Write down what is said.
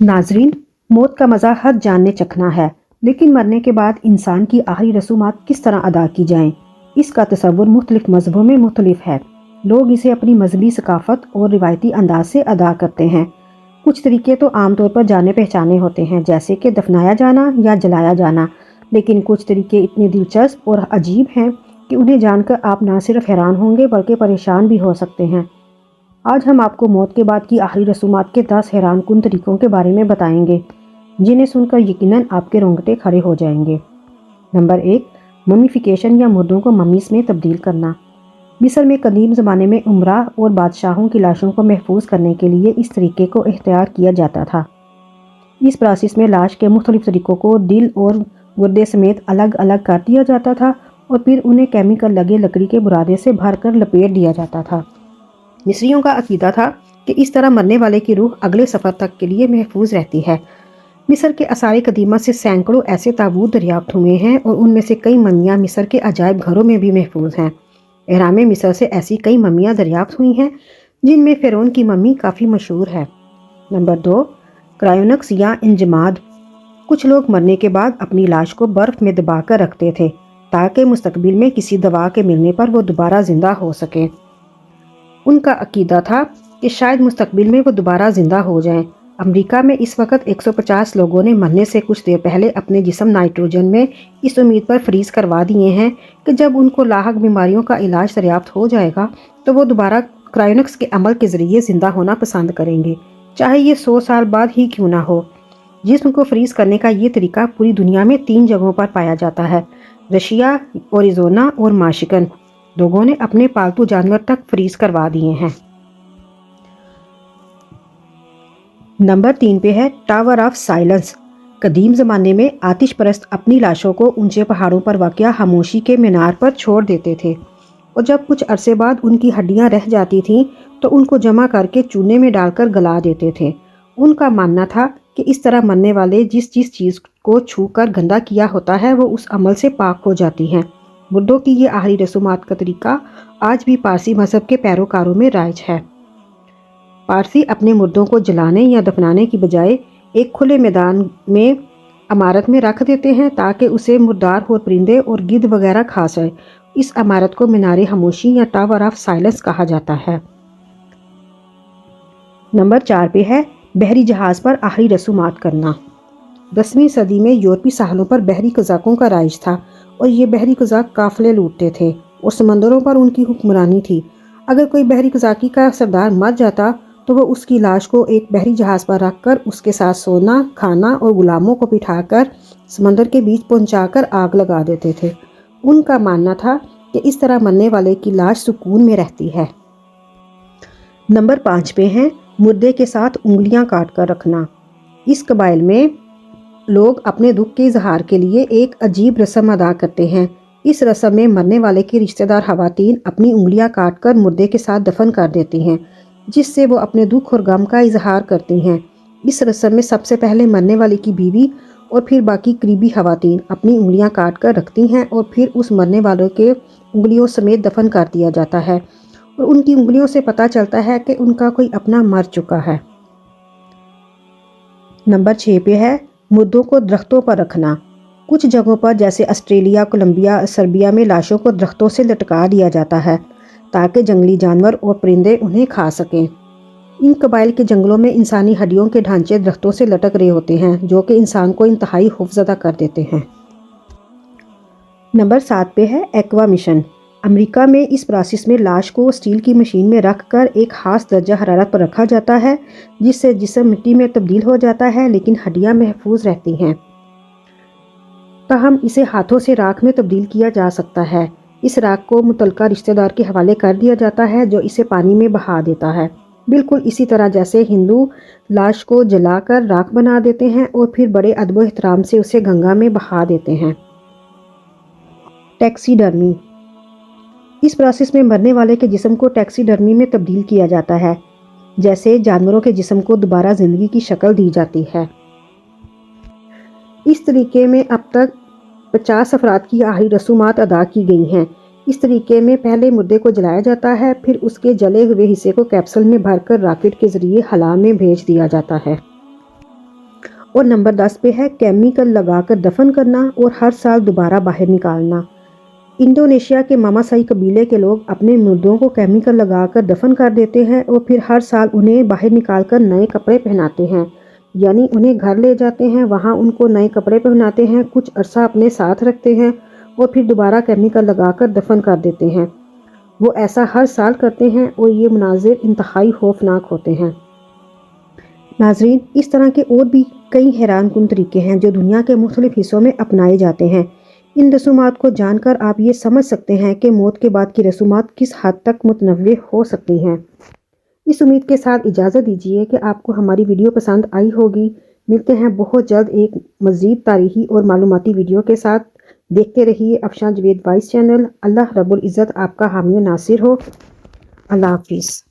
नाजरीन, मौत का मज़ा हर जान ने चखना है, लेकिन मरने के बाद इंसान की आखिरी रसूमात किस तरह अदा की जाएं, इसका तसव्वुर मुख्तलिफ मजहबों में मुख्तलिफ है। लोग इसे अपनी मजहबी सकाफत और रिवायती अंदाज से अदा करते हैं। कुछ तरीके तो आमतौर पर जाने पहचाने होते हैं, जैसे कि दफनाया जाना या जलाया जाना, लेकिन कुछ तरीके इतने दिलचस्प और अजीब हैं कि उन्हें जानकर आप ना सिर्फ हैरान होंगे बल्कि परेशान भी हो सकते हैं। आज हम आपको मौत के बाद की आखिरी रसूमात के 10 हैरानकुन तरीकों के बारे में बताएंगे, जिन्हें सुनकर यकीनन आपके रोंगटे खड़े हो जाएंगे। नंबर 1, ममीफिकेशन या मुर्दों को मम्मीज में तब्दील करना। मिस्र में कदीम ज़माने में उमरा और बादशाहों की लाशों को महफूज करने के लिए इस तरीके को इख्तियार किया जाता था। इस प्रोसेस में लाश के मुख्तलिफ तरीकों को दिल और गुर्दे समेत अलग अलग कर दिया जाता था और फिर उन्हें केमिकल लगे लकड़ी के बुरादे से भरकर लपेट दिया जाता था। मिस्रियों का अकीदा था कि इस तरह मरने वाले की रूह अगले सफ़र तक के लिए महफूज रहती है। मिस्र के आसार कदीमा से सैकड़ों ऐसे ताबूत दरियाफ्त हुए हैं और उनमें से कई ममियाँ मिस्र के अजायब घरों में भी महफूज हैं। एहराम मिस्र से ऐसी कई ममियाँ दरियाफ्त हुई हैं, जिनमें फ़िरौन की मम्मी काफ़ी मशहूर है। नंबर 2, क्रायोनिक्स या इंजमाद। कुछ लोग मरने के बाद अपनी लाश को बर्फ़ में दबा कर रखते थे, ताकि मुस्तकबिल में किसी दवा के मिलने पर वो दोबारा ज़िंदा हो सके। उनका अकीदा था कि शायद मुस्तकबिल में वो दोबारा ज़िंदा हो जाएं। अमेरिका में इस वक्त 150 लोगों ने मरने से कुछ देर पहले अपने जिस्म नाइट्रोजन में इस उम्मीद पर फ्रीज़ करवा दिए हैं कि जब उनको लाहक बीमारियों का इलाज दरियाफ्त हो जाएगा तो वो दोबारा क्रायोनिक्स के अमल के ज़रिए ज़िंदा होना पसंद करेंगे, चाहे ये 100 साल बाद ही क्यों ना हो। जिस्म को फ्रीज़ करने का ये तरीका पूरी दुनिया में 3 जगहों पर पाया जाता है: रशिया, ओरिज़ोना और माशिगन। लोगों ने अपने पालतू जानवर तक फ्रीज करवा दिए हैं। नंबर 3 पे है टावर ऑफ साइलेंस। कदीम ज़माने में आतिश परस्त अपनी लाशों को ऊंचे पहाड़ों पर वाक़या खामोशी के मीनार पर छोड़ देते थे और जब कुछ अरसे बाद उनकी हड्डियां रह जाती थीं तो उनको जमा करके चूने में डालकर गला देते थे। उनका मानना था कि इस तरह मरने वाले जिस जिस चीज़ को छू कर गंदा किया होता है वो उस अमल से पाक हो जाती हैं। मुर्दों की ये आखिरी रसूमात का तरीका आज भी पारसी मजहब के पैरोकारों में राइज है। पारसी अपने मुर्दों को जलाने या दफनाने की बजाय एक खुले मैदान में इमारत में रख देते हैं ताकि उसे मुर्दार और परिंदे और गिद्ध वगैरह खा जाए। इस इमारत को मीनारे खामोशी या टावर ऑफ साइलेंस कहा जाता है। नंबर 4 पे है बहरी जहाज़ पर आखिरी रसूमात करना। 10वीं सदी में यूरोपी साहलों पर बहरी कज़ाकों का राइज था और ये बहरी कज़ाक काफ़िले लूटते थे और समंदरों पर उनकी हुक्मरानी थी। अगर कोई बहरी कज़ाकी का सरदार मर जाता तो वो उसकी लाश को एक बहरी जहाज़ पर रखकर उसके साथ सोना, खाना और गुलामों को बिठाकर समंदर के बीच पहुंचाकर आग लगा देते थे। उनका मानना था कि इस तरह मरने वाले की लाश सुकून में रहती है। नंबर 5 पे है मुर्दे के साथ उंगलियां काट कर रखना। इस कबाइल में लोग अपने दुख के इजहार के लिए एक अजीब रस्म अदा करते हैं। इस रस्म में मरने वाले की रिश्तेदार खवातीन अपनी उंगलियां काटकर मुर्दे के साथ दफन कर देती हैं, जिससे वो अपने दुख और गम का इजहार करती हैं। इस रस्म में सबसे पहले मरने वाले की बीवी और फिर बाकी करीबी खवातीन अपनी उंगलियां काट कर रखती हैं और फिर उस मरने वालों के उंगलियों समेत दफन कर दिया जाता है और उनकी उंगलियों से पता चलता है कि उनका कोई अपना मर चुका है। नंबर 6 पे है मुर्दों को दरख्तों पर रखना। कुछ जगहों पर जैसे ऑस्ट्रेलिया, कोलंबिया, सर्बिया में लाशों को दरख्तों से लटका दिया जाता है ताकि जंगली जानवर और परिंदे उन्हें खा सकें। इन कबाइल के जंगलों में इंसानी हड्डियों के ढांचे दरख्तों से लटक रहे होते हैं, जो कि इंसान को इंतहाई खौफजदा कर देते हैं। नंबर 7 पे है एक्वा मिशन। अमेरिका में इस प्रोसेस में लाश को स्टील की मशीन में रखकर एक खास दर्जा हरारत पर रखा जाता है, जिससे जिस्म मिट्टी में तब्दील हो जाता है लेकिन हड्डियां महफूज रहती हैं। ताहम इसे हाथों से राख में तब्दील किया जा सकता है। इस राख को मुतलका रिश्तेदार के हवाले कर दिया जाता है जो इसे पानी में बहा देता है, बिल्कुल इसी तरह जैसे हिंदू लाश को जलाकर राख बना देते हैं और फिर बड़े अदब एहतराम से उसे गंगा में बहा देते हैं। टैक्सीडर्मी। इस प्रोसेस में मरने वाले के जिस्म को टैक्सीडर्मी में तब्दील किया जाता है, जैसे जानवरों के जिस्म को दोबारा जिंदगी की शक्ल दी जाती है। इस तरीके में अब तक 50 अफराद की आखिरी रसूमात अदा की गई हैं। इस तरीके में पहले मुर्दे को जलाया जाता है, फिर उसके जले हुए हिस्से को कैप्सूल में भरकर रॉकेट के जरिए हवा में भेज दिया जाता है। اور نمبر 10 پہ ہے کیمیکل لگا کر دفن کرنا اور ہر سال دوبارہ باہر نکالنا۔ انڈونیشیا کے ماماسائی قبیلے کے لوگ اپنے مردوں کو کیمیکل لگا کر دفن کر دیتے ہیں اور پھر ہر سال انہیں باہر نکال کر نئے کپڑے پہناتے ہیں، یعنی انہیں گھر لے جاتے ہیں، وہاں ان کو نئے کپڑے پہناتے ہیں، کچھ عرصہ اپنے ساتھ رکھتے ہیں اور پھر دوبارہ کیمیکل لگا کر دفن کر دیتے ہیں۔ وہ ایسا ہر سال کرتے ہیں اور یہ مناظر انتہائی خوفناک ہوتے ہیں۔ ناظرین، اس طرح کے اور بھی کئی حیران کن طریقے ہیں جو دنیا کے مختلف حصوں میں اپنائے جاتے ہیں۔ ان رسومات کو جان کر آپ یہ سمجھ سکتے ہیں کہ موت کے بعد کی رسومات کس حد تک متنوع ہو سکتی ہیں۔ اس امید کے ساتھ اجازت دیجیے کہ آپ کو ہماری ویڈیو پسند آئی ہوگی۔ ملتے ہیں بہت جلد ایک مزید تاریخی اور معلوماتی ویڈیو کے ساتھ۔ دیکھتے رہیے افشاں جاوید وائس چینل۔ اللہ رب العزت آپ کا حامی و ناصر ہو۔ اللہ حافظ۔